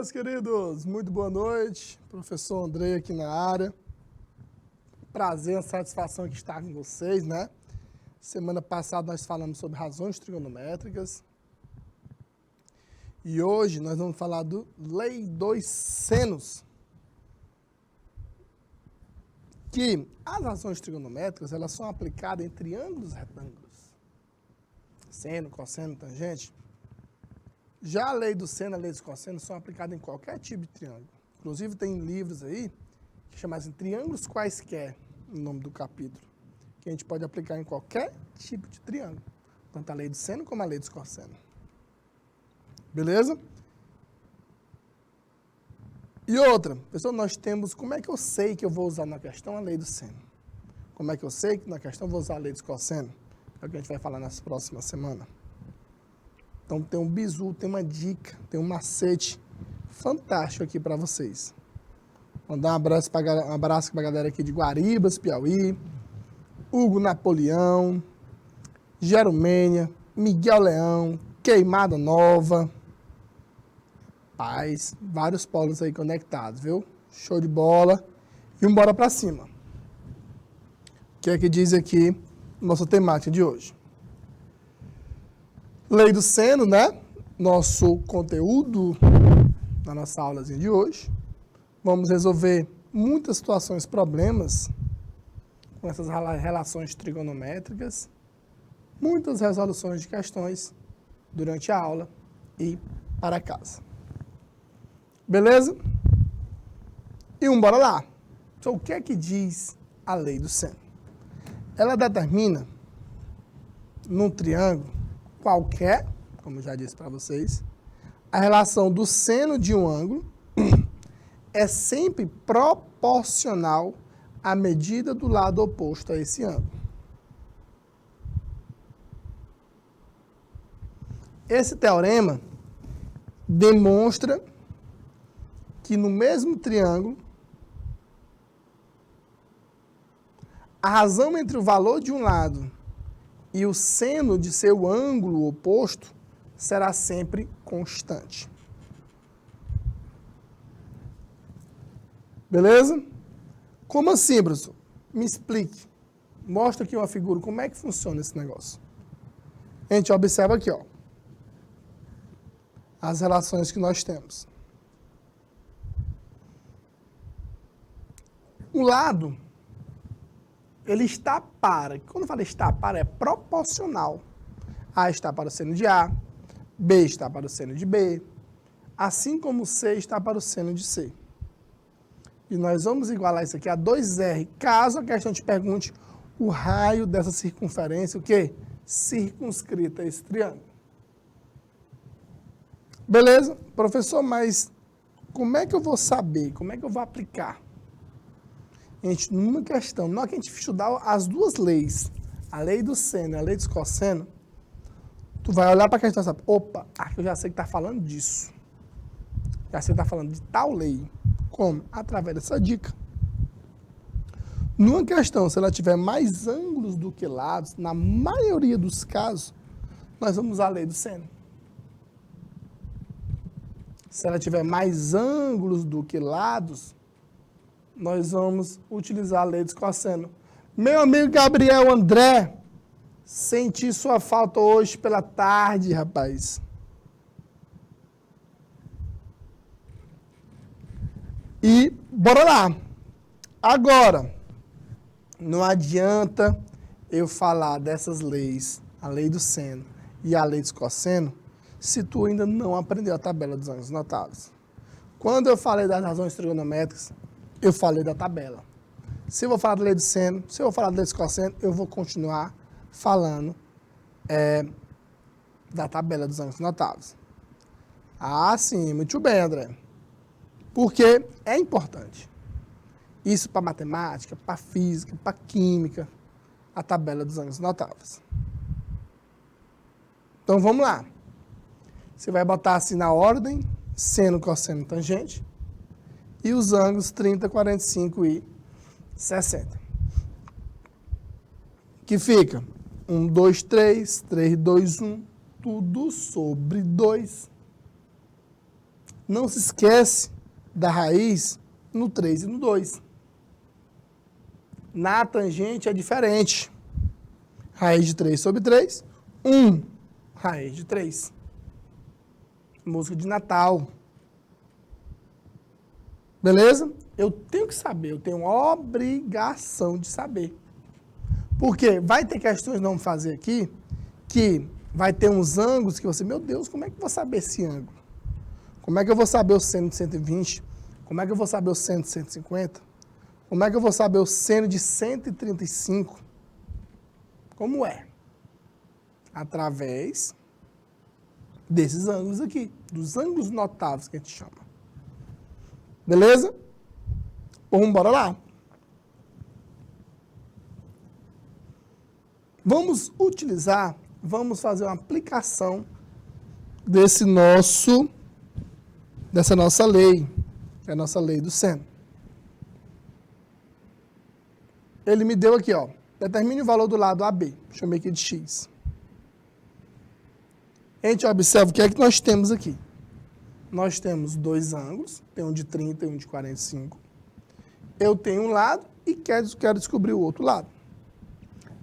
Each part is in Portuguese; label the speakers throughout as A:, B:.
A: meus queridos, muito boa noite. Professor Andrei aqui na área. Prazer, uma satisfação aqui estar com vocês, né? Semana passada nós falamos sobre razões trigonométricas. E hoje nós vamos falar do Lei dos Senos. Que as razões trigonométricas, elas são aplicadas em triângulos retângulos. Seno, cosseno, tangente. Já a lei do seno e a lei dos cossenos são aplicadas em qualquer tipo de triângulo. Inclusive tem livros aí que chamam assim, triângulos quaisquer, o nome do capítulo, que a gente pode aplicar em qualquer tipo de triângulo. Tanto a lei do seno como a lei dos cossenos. Beleza? E outra, pessoal, nós temos, como é que eu sei que eu vou usar na questão a lei do seno? Como é que eu sei que na questão eu vou usar a lei dos cossenos? É o que a gente vai falar nas próximas semanas. Então tem um bizu, tem uma dica, tem um macete fantástico aqui para vocês. Mandar um abraço para a galera aqui de Guaribas, Piauí, Hugo Napoleão, Jeromênia, Miguel Leão, Queimada Nova, Paz, vários polos aí conectados, viu? Show de bola. E bora para cima. O que é que diz aqui nossa temática de hoje? Lei do seno, né? Nosso conteúdo na nossa aulazinha de hoje. Vamos resolver muitas situações, problemas com essas relações trigonométricas, muitas resoluções de questões durante a aula e para casa. Beleza? E bora lá. Então, o que é que diz a lei do seno? Ela determina num triângulo qualquer, como eu já disse para vocês, a relação do seno de um ângulo é sempre proporcional à medida do lado oposto a esse ângulo. Esse teorema demonstra que no mesmo triângulo, a razão entre o valor de um lado e o seno de seu ângulo oposto será sempre constante. Beleza? Como assim, professor? Me explique. Mostra aqui uma figura, como é que funciona esse negócio. A gente observa aqui, ó, as relações que nós temos. O lado, ele está para. Quando eu falo está para, é proporcional. A está para o seno de A, B está para o seno de B, assim como C está para o seno de C. E nós vamos igualar isso aqui a 2R, caso a questão te pergunte o raio dessa circunferência, o quê? Circunscrita a esse triângulo. Beleza? Professor, mas como é que eu vou saber? Como é que eu vou aplicar? Gente, numa questão, na hora que a gente estudar as duas leis, a lei do seno e a lei dos cossenos, tu vai olhar para a questão e sabe, opa, aqui eu já sei que está falando disso. Já sei que está falando de tal lei. Como? Através dessa dica. Numa questão, se ela tiver mais ângulos do que lados, na maioria dos casos, nós vamos usar a lei do seno. Se ela tiver mais ângulos do que lados, nós vamos utilizar a lei dos cossenos. Meu amigo Gabriel André, senti sua falta hoje pela tarde, rapaz. E bora lá. Agora, não adianta eu falar dessas leis, a lei do seno e a lei dos cossenos, se tu ainda não aprendeu a tabela dos ângulos notáveis. Quando eu falei das razões trigonométricas, eu falei da tabela. Se eu vou falar da lei do seno, se eu vou falar da lei dos cossenos, eu vou continuar falando da tabela dos ângulos notáveis. Ah, sim, muito bem, André. Porque é importante. Isso para matemática, para física, para química, a tabela dos ângulos notáveis. Então, vamos lá. Você vai botar assim na ordem, seno, cosseno, tangente, e os ângulos 30, 45 e 60. Que fica 1, 2, 3, 3, 2, 1, tudo sobre 2. Não se esquece da raiz no 3 e no 2. Na tangente é diferente. Raiz de 3 sobre 3, 1 raiz de 3. Música de Natal. Beleza? Eu tenho que saber, eu tenho obrigação de saber. Porque vai ter questões que vamos fazer aqui, que vai ter uns ângulos que você, meu Deus, como é que eu vou saber esse ângulo? Como é que eu vou saber o seno de 120? Como é que eu vou saber o seno de 150? Como é que eu vou saber o seno de 135? Como é? Através desses ângulos aqui, dos ângulos notáveis que a gente chama. Beleza? Vamos embora lá. Vamos fazer uma aplicação dessa nossa lei, que é a nossa lei do seno. Ele me deu aqui, ó, determine o valor do lado AB, chamei aqui de x. A gente observa o que é que nós temos aqui. Nós temos dois ângulos, tem um de 30 e um de 45. Eu tenho um lado e quero descobrir o outro lado.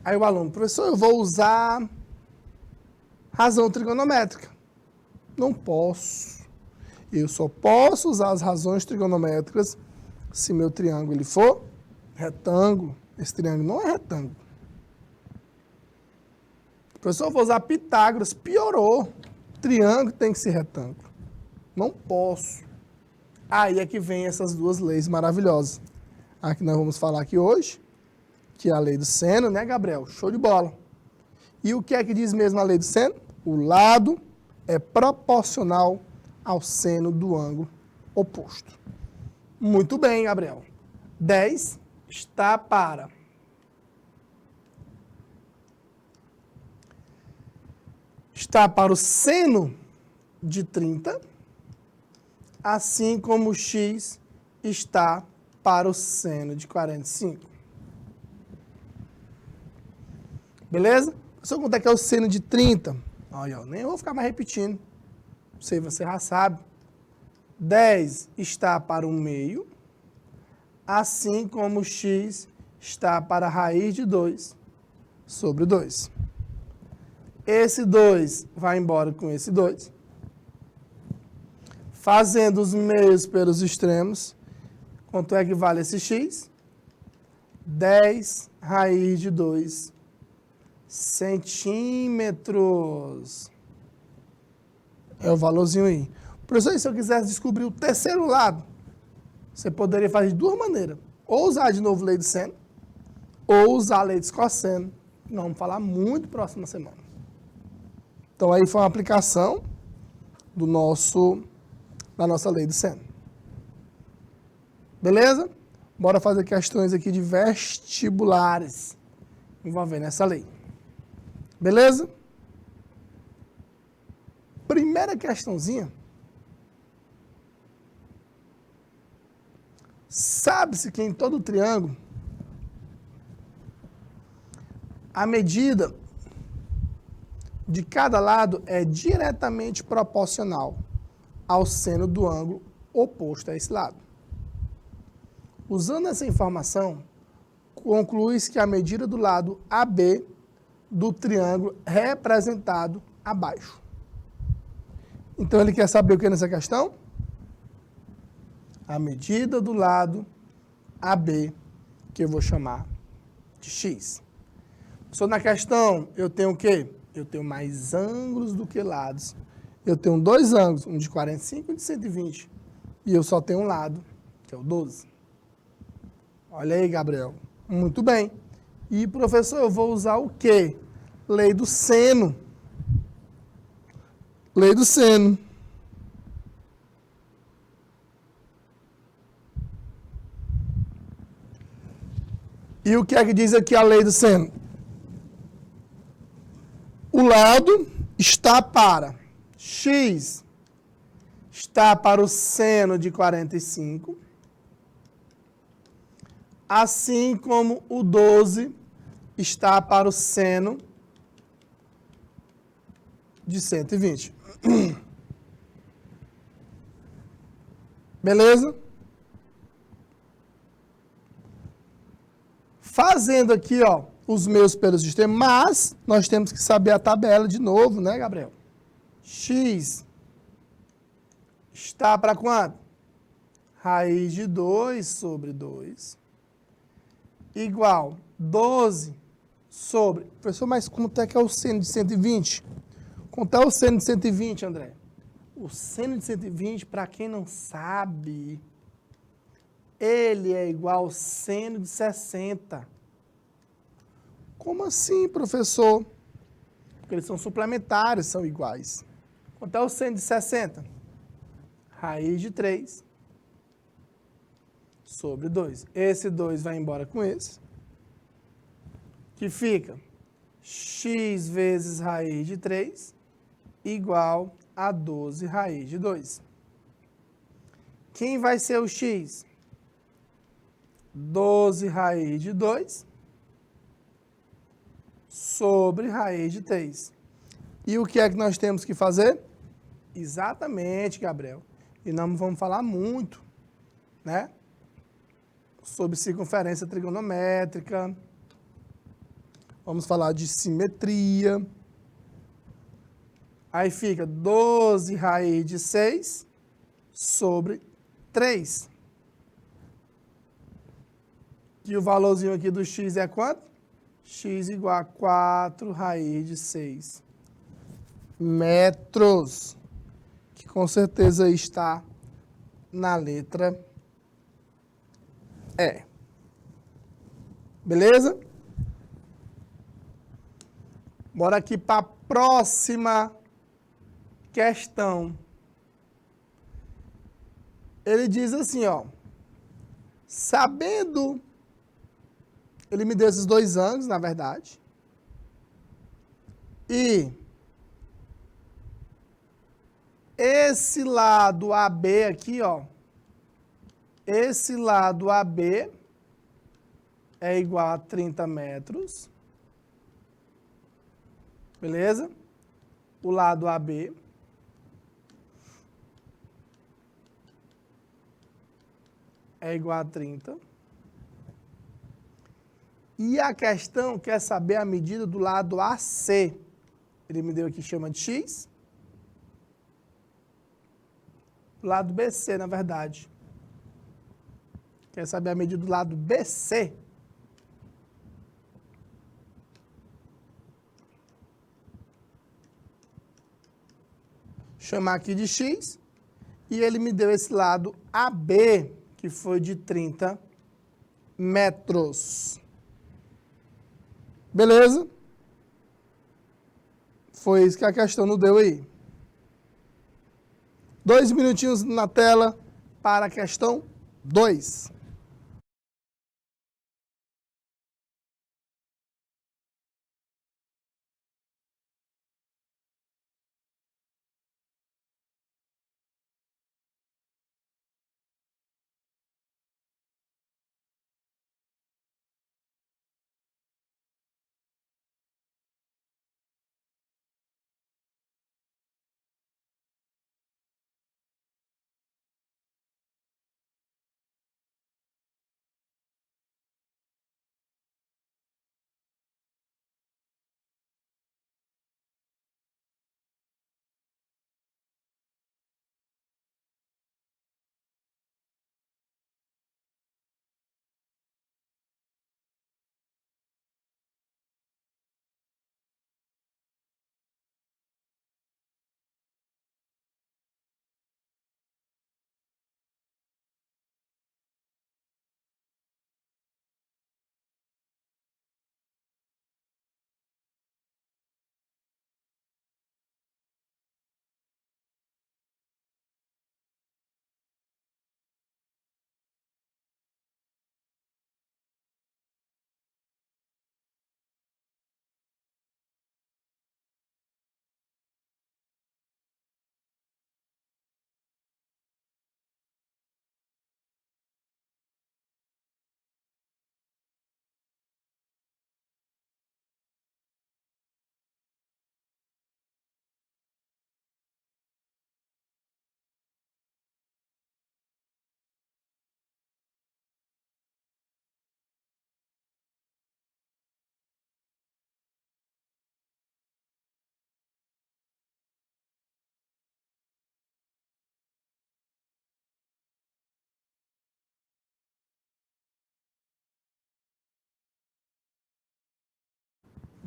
A: Aí o aluno, professor, eu vou usar razão trigonométrica. Não posso. Eu só posso usar as razões trigonométricas se meu triângulo ele for retângulo. Esse triângulo não é retângulo. Professor, eu vou usar Pitágoras. Piorou. Triângulo tem que ser retângulo. Não posso. Aí é que vem essas duas leis maravilhosas. A que nós vamos falar aqui hoje, que é a lei do seno, né, Gabriel? Show de bola. E o que é que diz mesmo a lei do seno? O lado é proporcional ao seno do ângulo oposto. Muito bem, Gabriel. 10 está para o seno de 30, assim como o x está para o seno de 45. Beleza? Só quanto é que é o seno de 30? Olha, nem vou ficar mais repetindo. Você já sabe. 10 está para o meio, assim como o x está para a raiz de 2 sobre 2. Esse 2 vai embora com esse 2. Fazendo os meios pelos extremos, quanto é que vale esse x? 10 raiz de 2 centímetros. É o valorzinho aí. Professor, se eu quisesse descobrir o terceiro lado, você poderia fazer de duas maneiras. Ou usar de novo a lei do seno, ou usar a lei de cosseno. Nós vamos falar muito próxima semana. Então, aí foi uma aplicação da nossa lei do seno. Beleza? Bora fazer questões aqui de vestibulares envolvendo essa lei. Beleza? Primeira questãozinha. Sabe-se que em todo triângulo, a medida de cada lado é diretamente proporcional ao seno do ângulo oposto a esse lado. Usando essa informação, conclui-se que a medida do lado AB do triângulo representado abaixo. Então, ele quer saber o que nessa questão? A medida do lado AB, que eu vou chamar de x. Só na questão, eu tenho o quê? Eu tenho mais ângulos do que lados. Eu tenho dois ângulos, um de 45 e um de 120. E eu só tenho um lado, que é o 12. Olha aí, Gabriel. Muito bem. E, professor, eu vou usar o quê? Lei do seno. Lei do seno. E o que é que diz aqui a lei do seno? O lado está para x, está para o seno de 45, assim como o 12 está para o seno de 120. Beleza? Fazendo aqui, ó, os meus pelos extremos, mas nós temos que saber a tabela de novo, né, Gabriel? X está para quanto? Raiz de 2 sobre 2 igual 12 sobre... Professor, mas quanto é que é o seno de 120? Quanto é o seno de 120, André? O seno de 120, para quem não sabe, ele é igual ao seno de 60. Como assim, professor? Porque eles são suplementares, são iguais. Quanto é o seno de 60? Raiz de 3 sobre 2. Esse 2 vai embora com esse. Que fica x vezes raiz de 3 igual a 12 raiz de 2. Quem vai ser o x? 12 raiz de 2 sobre raiz de 3. E o que é que nós temos que fazer? Exatamente, Gabriel. E não vamos falar muito, né? Sobre circunferência trigonométrica. Vamos falar de simetria. Aí fica 12 raiz de 6 sobre 3. E o valorzinho aqui do x é quanto? X igual a 4 raiz de 6 metros. Que com certeza está na letra E. Beleza? Bora aqui para a próxima questão. Ele diz assim, ó. Sabendo, ele me deu esses 2 ângulos, na verdade. E esse lado AB aqui, ó. Esse lado AB é igual a 30 metros. Beleza? O lado AB é igual a 30. E a questão quer saber a medida do lado AC. Ele me deu aqui, chama de X. Do lado BC, na verdade. Quer saber a medida do lado BC. Chamar aqui de X. E ele me deu esse lado AB, que foi de 30 metros. Beleza? Foi isso que a questão nos deu aí. 2 minutinhos na tela para a questão 2.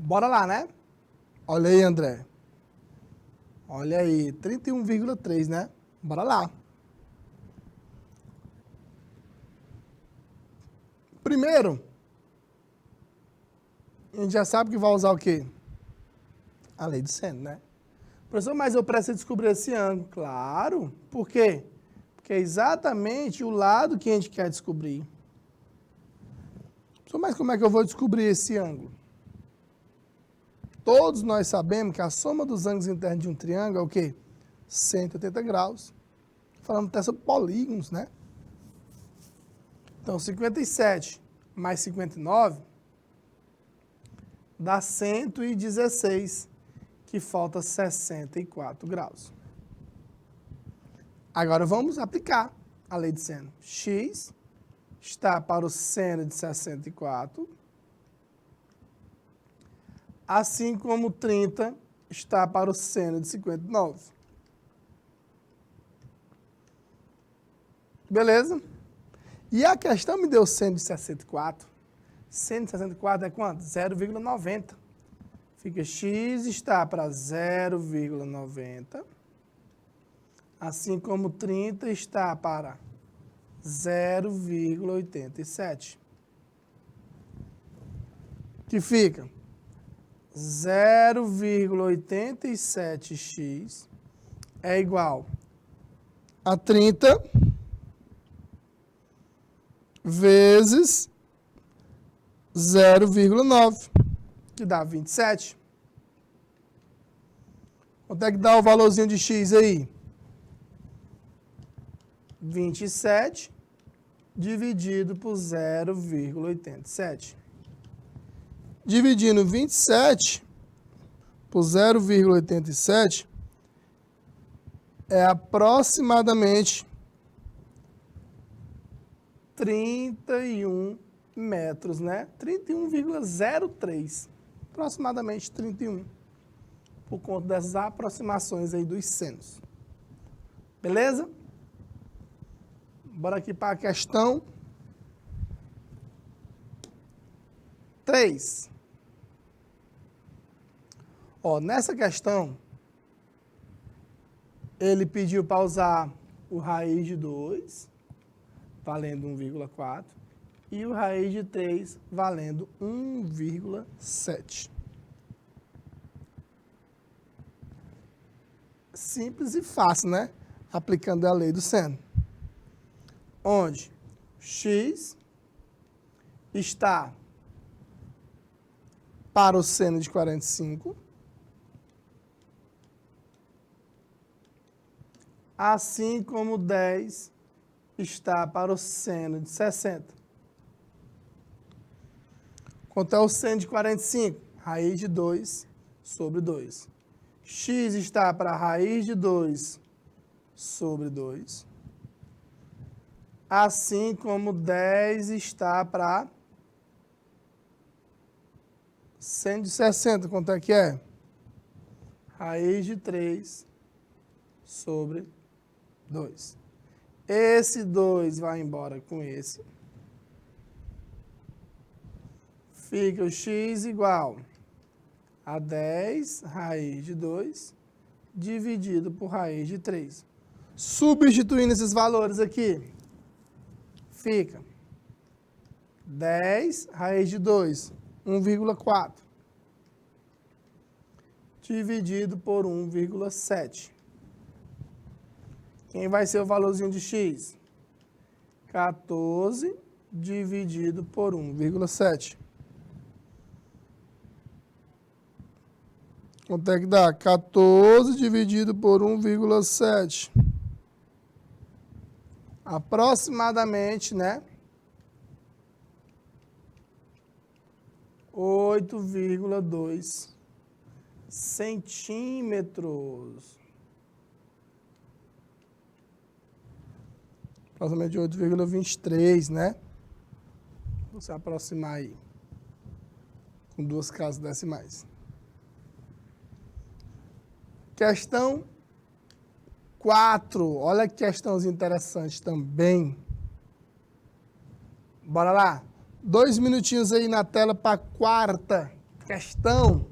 A: Bora lá, né? Olha aí, André. Olha aí, 31,3, né? Bora lá. Primeiro, a gente já sabe que vai usar o quê? A lei do seno, né? Professor, mas eu preciso descobrir esse ângulo. Claro. Por quê? Porque é exatamente o lado que a gente quer descobrir. Professor, mas como é que eu vou descobrir esse ângulo? Todos nós sabemos que a soma dos ângulos internos de um triângulo é o quê? 180 graus. Falando até sobre polígonos, né? Então, 57 mais 59 dá 116, que falta 64 graus. Agora vamos aplicar a lei de seno. X está para o seno de 64, assim como 30 está para o seno de 59. Beleza? E a questão me deu seno de 64. Seno de 64 é quanto? 0,90. Fica x está para 0,90. Assim como 30 está para 0,87. Que fica 0,87x é igual a 30 vezes 0,9, que dá 27. Quanto é que dá o valorzinho de x aí? 27 dividido por 0,87. Dividindo 27 por 0,87 é aproximadamente 31 metros, né? 31,03. Aproximadamente 31. Por conta dessas aproximações aí dos senos. Beleza? Bora aqui para a questão 3. Ó, nessa questão, ele pediu para usar o raiz de 2, valendo 1,4, e o raiz de 3, valendo 1,7. Simples e fácil, né? Aplicando a lei do seno. Onde x está para o seno de 45, assim como 10 está para o seno de 60. Quanto é o seno de 45? Raiz de 2 sobre 2. X está para a raiz de 2 sobre 2. Assim como 10 está para seno de 60. Quanto é que é? Raiz de 3 sobre 2. Esse 2 vai embora com esse. Fica o x igual a 10 raiz de 2 dividido por raiz de 3. Substituindo esses valores aqui, fica 10 raiz de 2, 1,4, dividido por 1,7. Quem vai ser o valorzinho de x? 14 dividido por 1,7. Quanto é que dá? 14 dividido por 1,7. Aproximadamente, né? 8,2 centímetros. Aproximadamente 8,23, né? Vou se aproximar aí. Com duas casas decimais. Questão 4. Olha que questãozinha interessante também. Bora lá. 2 minutinhos aí na tela para a quarta questão.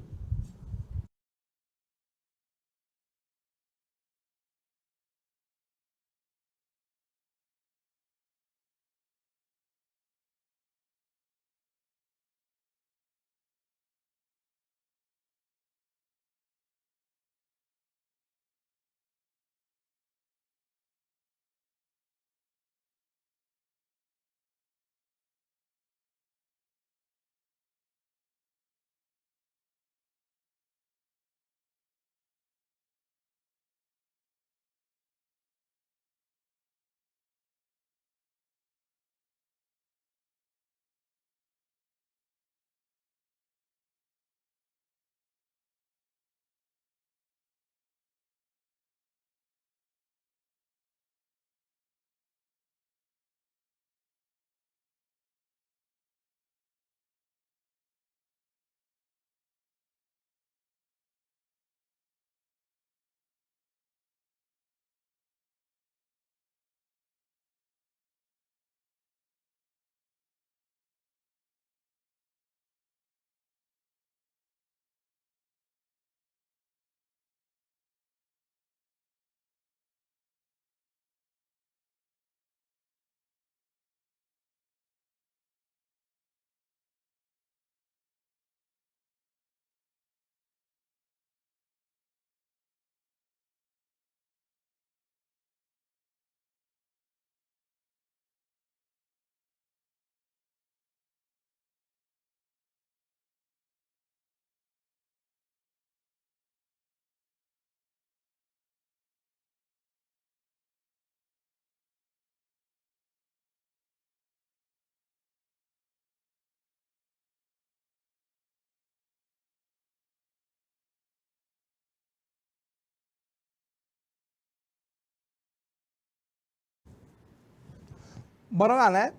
A: Bora lá, né?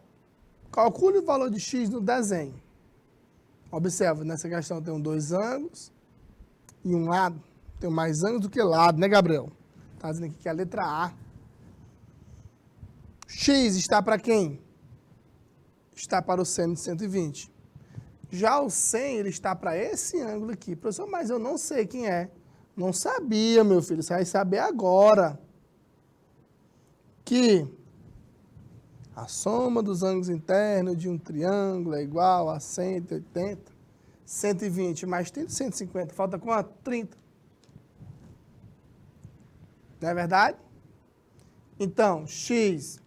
A: Calcule o valor de x no desenho. Observa, nessa questão tem dois ângulos e um lado. Tem mais ângulos do que lado, né, Gabriel? Tá dizendo aqui que é a letra A. X está para quem? Está para o seno de 120. Já o 100, ele está para esse ângulo aqui. Professor, mas eu não sei quem é. Não sabia, meu filho. Você vai saber agora. Que a soma dos ângulos internos de um triângulo é igual a 180. 120 mais 30, 150. Falta quanto? 30. Não é verdade? Então, x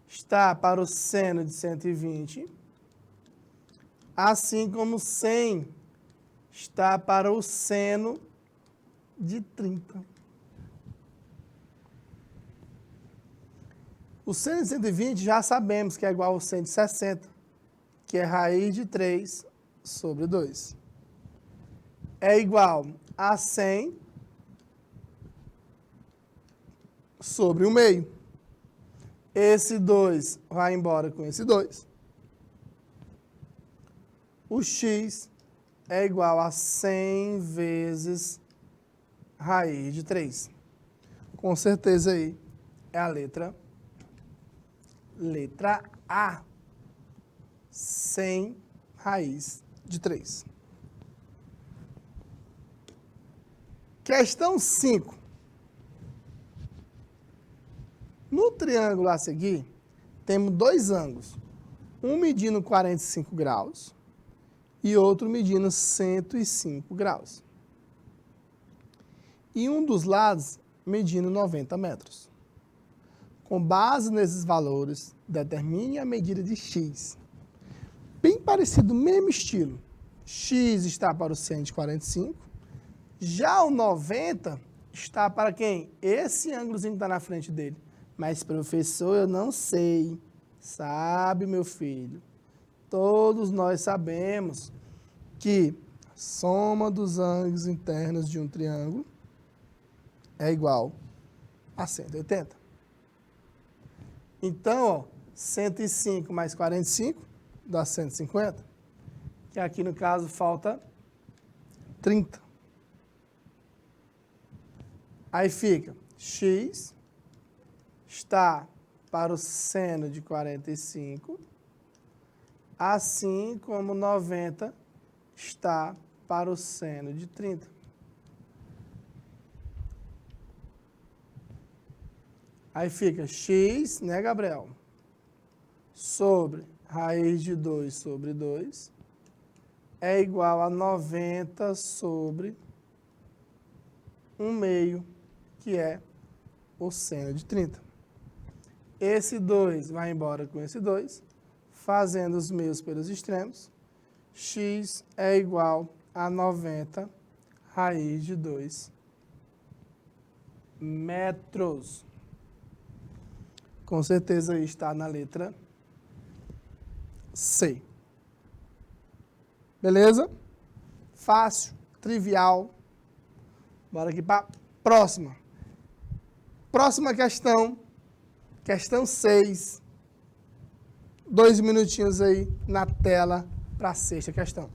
A: está para o seno de 120, assim como 100 está para o seno de 30. O seno de 120 já sabemos que é igual ao seno de 60, que é raiz de 3 sobre 2. É igual a 100 sobre o meio. Esse 2 vai embora com esse 2. O x é igual a 100 vezes raiz de 3. Com certeza aí é a letra A. 100 raiz de 3. Questão 5. No triângulo a seguir, temos dois ângulos. Um medindo 45 graus e outro medindo 105 graus. E um dos lados medindo 90 metros. Com base nesses valores, determine a medida de x. Bem parecido, mesmo estilo. X está para o 145. Já o 90 está para quem? Esse ângulozinho que está na frente dele. Mas, professor, eu não sei. Sabe, meu filho? Todos nós sabemos que a soma dos ângulos internos de um triângulo é igual a 180. Então, ó, 105 mais 45 dá 150. Que aqui, no caso, falta 30. Aí fica x está para o seno de 45, assim como 90 está para o seno de 30. Aí fica x, né, Gabriel? Sobre raiz de 2 sobre 2 é igual a 90 sobre 1/2, que é o seno de 30. Esse 2 vai embora com esse 2, fazendo os meios pelos extremos. X é igual a 90 raiz de 2 metros. Com certeza aí está na letra C. Beleza? Fácil, trivial. Bora aqui para a próxima. Próxima questão. Questão 6. 2 minutinhos aí na tela para a sexta questão.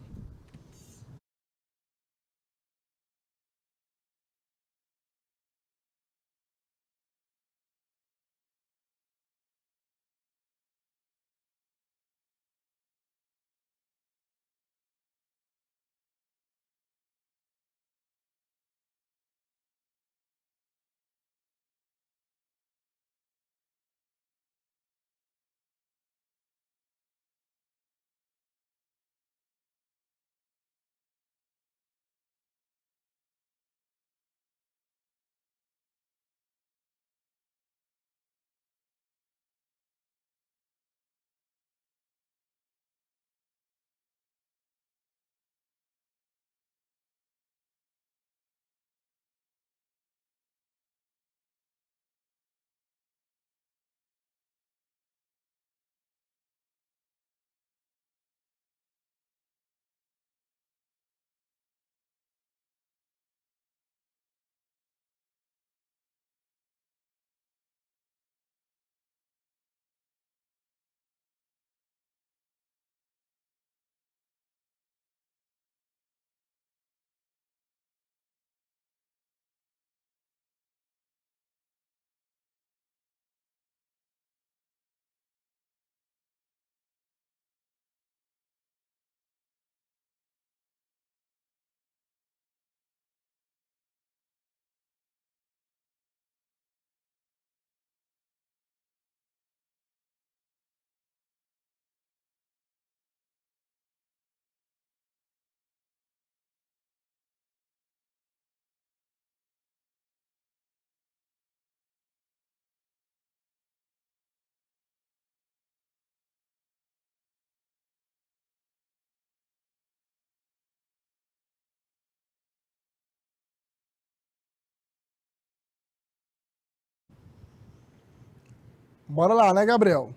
A: Bora lá, né, Gabriel?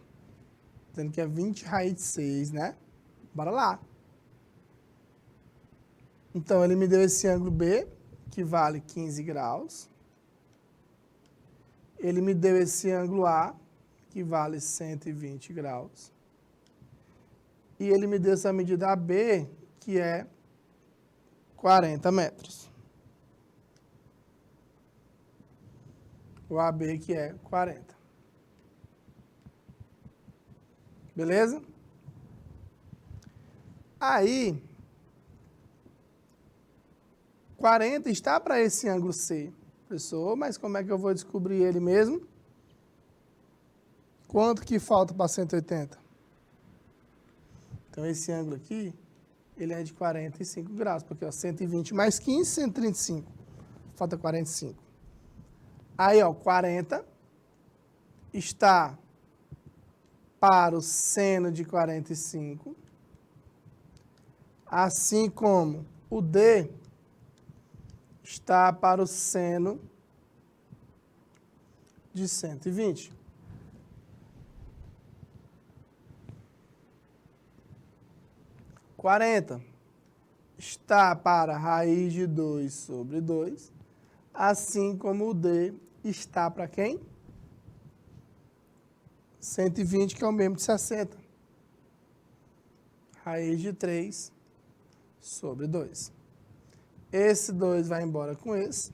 A: Dizendo que é 20 raiz de 6, né? Bora lá. Então, ele me deu esse ângulo B, que vale 15 graus. Ele me deu esse ângulo A, que vale 120 graus. E ele me deu essa medida AB, que é 40 metros. O AB, que é 40. Beleza? Aí, 40 está para esse ângulo C. Professor, mas como é que eu vou descobrir ele mesmo? Quanto que falta para 180? Então, esse ângulo aqui, ele é de 45 graus, porque ó, 120 mais 15, 135. Falta 45. Aí, ó, 40 está para o seno de 45, assim como o D está para o seno de 120. Quarenta está para raiz de 2 sobre 2, assim como o D está para quem? 120, que é o mesmo de 60. Raiz de 3 sobre 2. Esse 2 vai embora com esse.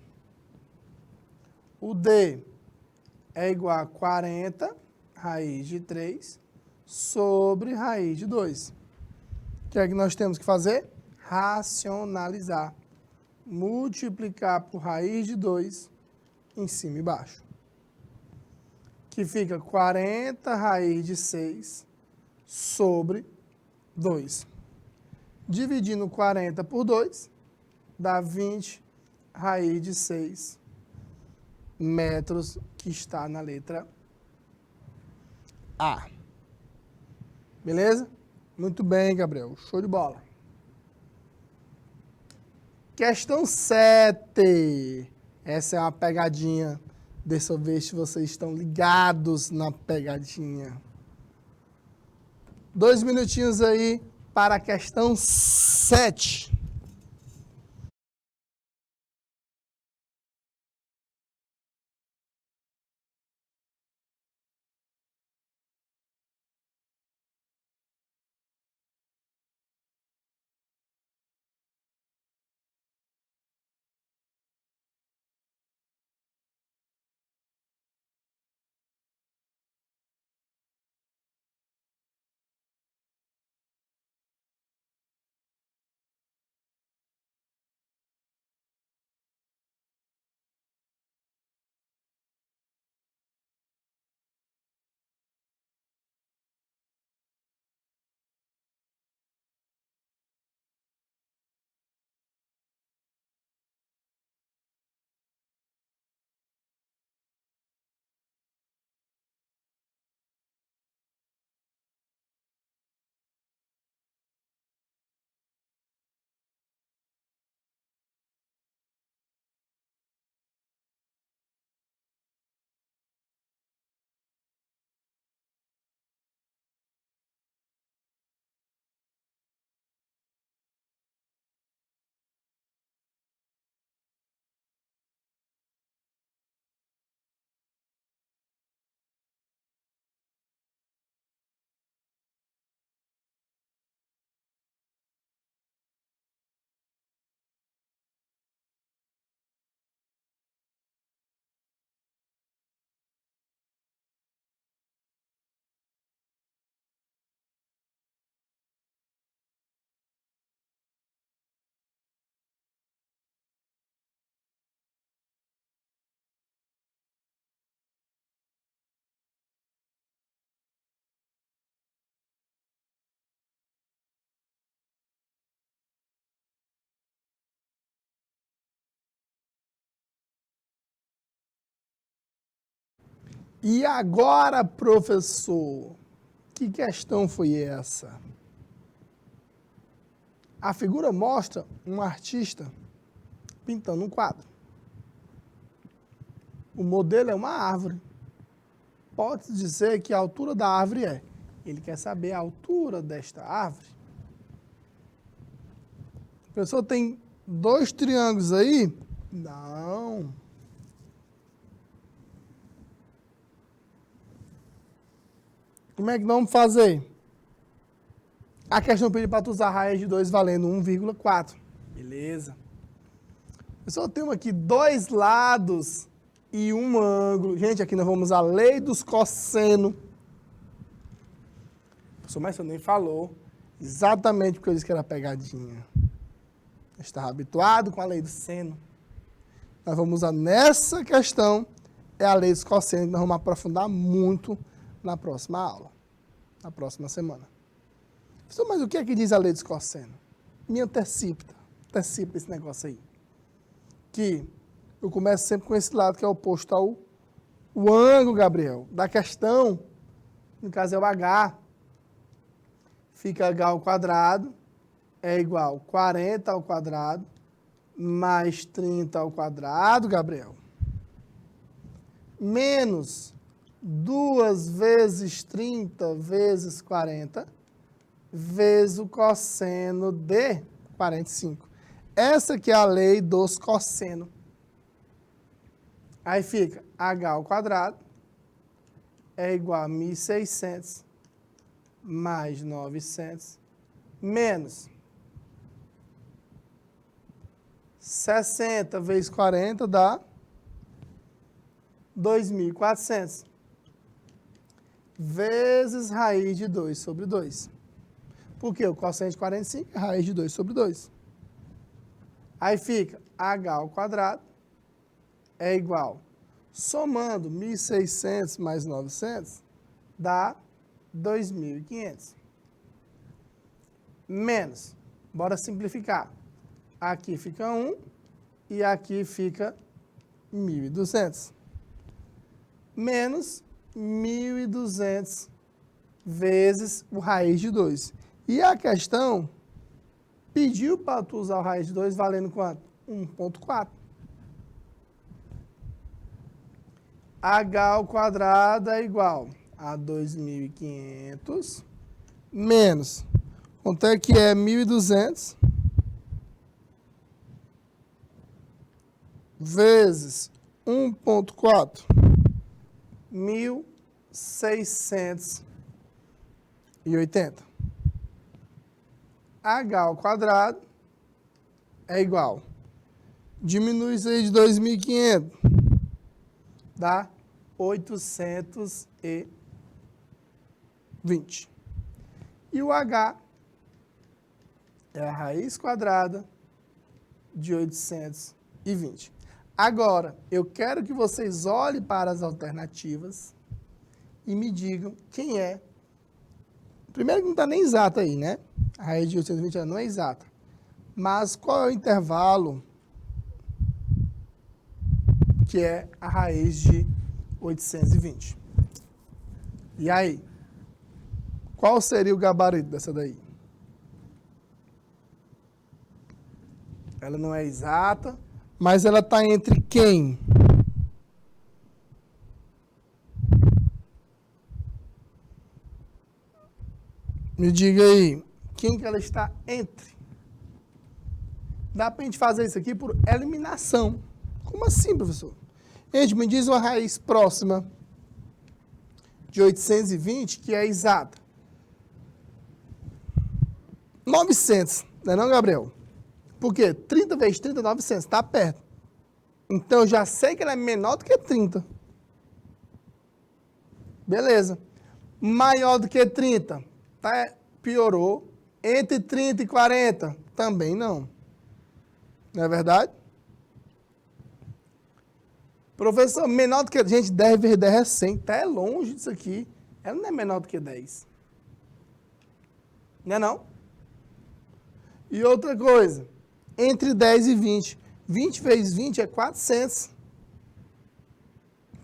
A: O D é igual a 40, raiz de 3, sobre raiz de 2. O que é que nós temos que fazer? racionalizar. Multiplicar por raiz de 2 em cima e embaixo. Que fica 40 raiz de 6 sobre 2. Dividindo 40 por 2, dá 20 raiz de 6 metros, que está na letra A. Beleza? Muito bem, Gabriel. Show de bola. Questão 7. Essa é uma pegadinha. Deixa eu ver se vocês estão ligados na pegadinha. 2 minutinhos aí para a questão 7. E agora, professor, que questão foi essa? A figura mostra um artista pintando um quadro. O modelo é uma árvore. Pode dizer que a altura da árvore é. Ele quer saber a altura desta árvore. O professor tem 2 triângulos aí? Não. Como é que vamos fazer? A questão pede para tu usar a raiz de 2 valendo 1,4. Beleza. Pessoal, temos aqui 2 lados e um ângulo. Gente, aqui nós vamos usar a lei dos cossenos. O professor Marcio nem falou exatamente porque eu disse que era pegadinha. Eu estava habituado com a lei do seno. Nós vamos usar nessa questão, é a lei dos cossenos, que nós vamos aprofundar muito na próxima aula, na próxima semana. Professor, mas o que é que diz a lei dos cossenos? Me antecipa esse negócio aí. Que eu começo sempre com esse lado que é oposto ao o ângulo, Gabriel, da questão, no caso é o H. Fica H ao quadrado é igual a 40 ao quadrado mais 30 ao quadrado, Gabriel, menos 2 vezes 30 vezes 40, vezes o cosseno de 45. Essa aqui é a lei dos cossenos. Aí fica H ao quadrado é igual a 1.600 mais 900 menos 60 vezes 40 dá 2.400 vezes raiz de 2 sobre 2. Porque o cosseno de 45 é raiz de 2 sobre 2. Aí fica h ao quadrado é igual, somando 1.600 mais 900, dá 2.500. Menos, bora simplificar. Aqui fica 1 e aqui fica 1.200. Menos 1.200 vezes o raiz de 2. E a questão pediu para tu usar o raiz de 2 valendo quanto? 1,4. H ao quadrado é igual a 2.500 menos, quanto é que é 1.200 vezes 1,4? 1.680. H ao quadrado é igual. Diminui isso aí de 2.500. Dá 820. E o H é a raiz quadrada de 820. Agora, eu quero que vocês olhem para as alternativas e me digam quem é. Primeiro que não está nem exata aí, né? A raiz de 820 não é exata. Mas qual é o intervalo que é a raiz de 820? E aí? Qual seria o gabarito dessa daí? Ela não é exata, mas ela está entre quem? Me diga aí, quem que ela está entre? Dá para a gente fazer isso aqui por eliminação. Como assim, professor? Gente, me diz uma raiz próxima de 820 que é exata. 900, não é não, Gabriel? Por quê? 30 vezes 30 é 900, está perto. Então, eu já sei que ela é menor do que 30. Beleza. Maior do que 30, tá, piorou. Entre 30 e 40, também não. Não é verdade? Professor, menor do que... Gente, 10 vezes 10 é 100. Tá longe disso aqui. Ela não é menor do que 10. Não é não? E outra coisa. Entre 10 e 20. 20 vezes 20 é 400.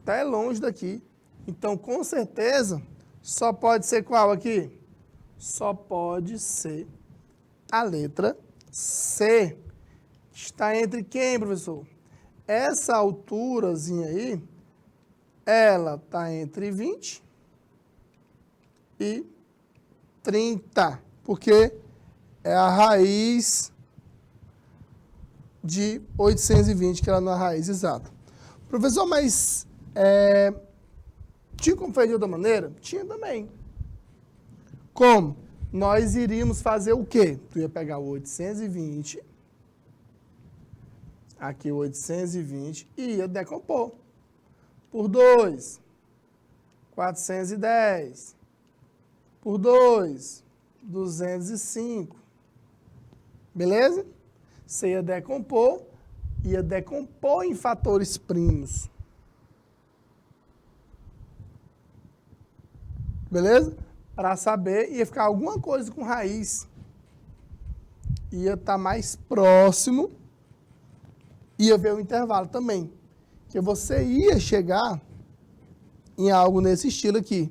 A: Tá longe daqui. Então, com certeza, só pode ser qual aqui? Só pode ser a letra C. Está entre quem, professor? Essa alturazinha aí, ela está entre 20 e 30, porque é a raiz de 820, que ela não é a raiz exata. Professor, mas tinha como fazer de outra maneira? Tinha também. Como? Nós iríamos fazer o quê? Tu ia pegar o 820... Aqui 820 e ia decompor. Por 2, 410. Por 2, 205. Beleza? Você ia decompor em fatores primos. Beleza? Para saber, ia ficar alguma coisa com raiz. Ia estar mais próximo. Ia ver o intervalo também. Que você ia chegar em algo nesse estilo aqui.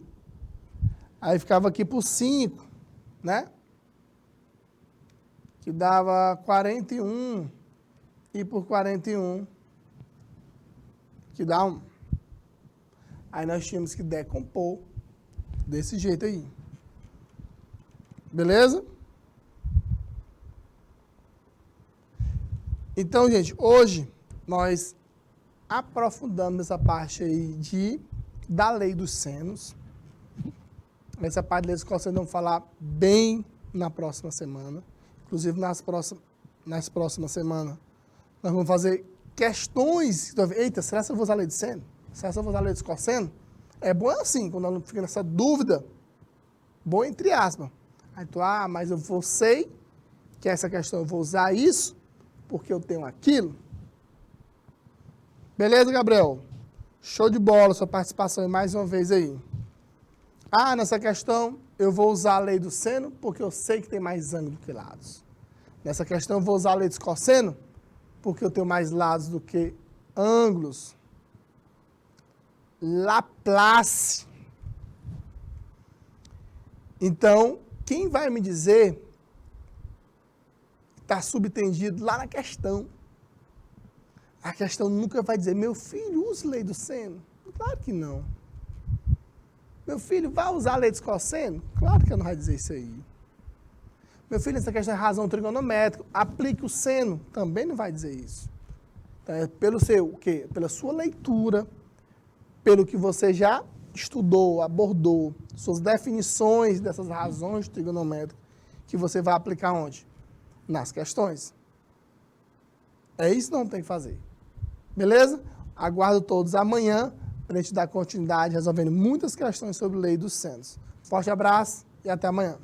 A: Aí ficava aqui por 5, né? Que dava 41. E por 41, que dá 1. Aí nós tínhamos que decompor desse jeito aí. Beleza? Então, gente, hoje nós aprofundamos essa parte aí da lei dos senos. Essa parte da lei dos cossenos vamos falar bem na próxima semana. Inclusive, nas próximas semanas, nós vamos fazer questões. Eita, será que eu vou usar a lei de seno? Será que eu vou usar a lei dos cossenos? É bom assim, quando nós não fica nessa dúvida. Bom entre aspas. Aí tu, mas eu sei que essa questão eu vou usar isso. porque eu tenho aquilo. Beleza, Gabriel? Show de bola, sua participação mais uma vez aí. Ah, nessa questão eu vou usar a lei do seno, porque eu sei que tem mais ângulo do que lados. Nessa questão eu vou usar a lei do cosseno, porque eu tenho mais lados do que ângulos. Laplace. Então, quem vai me dizer que está subtendido lá na questão? A questão nunca vai dizer, meu filho, use lei do seno. Claro que não. Meu filho, vai usar a lei do cosseno? Claro que ela não vai dizer isso aí. Meu filho, essa questão é razão trigonométrica, aplique o seno. Também não vai dizer isso. Então, é pelo seu, o quê? Pela sua leitura, pelo que você já estudou, abordou, suas definições dessas razões trigonométricas, que você vai aplicar onde? Nas questões. É isso que não tem que fazer. Beleza? Aguardo todos amanhã para a gente dar continuidade resolvendo muitas questões sobre lei dos senos. Forte abraço e até amanhã.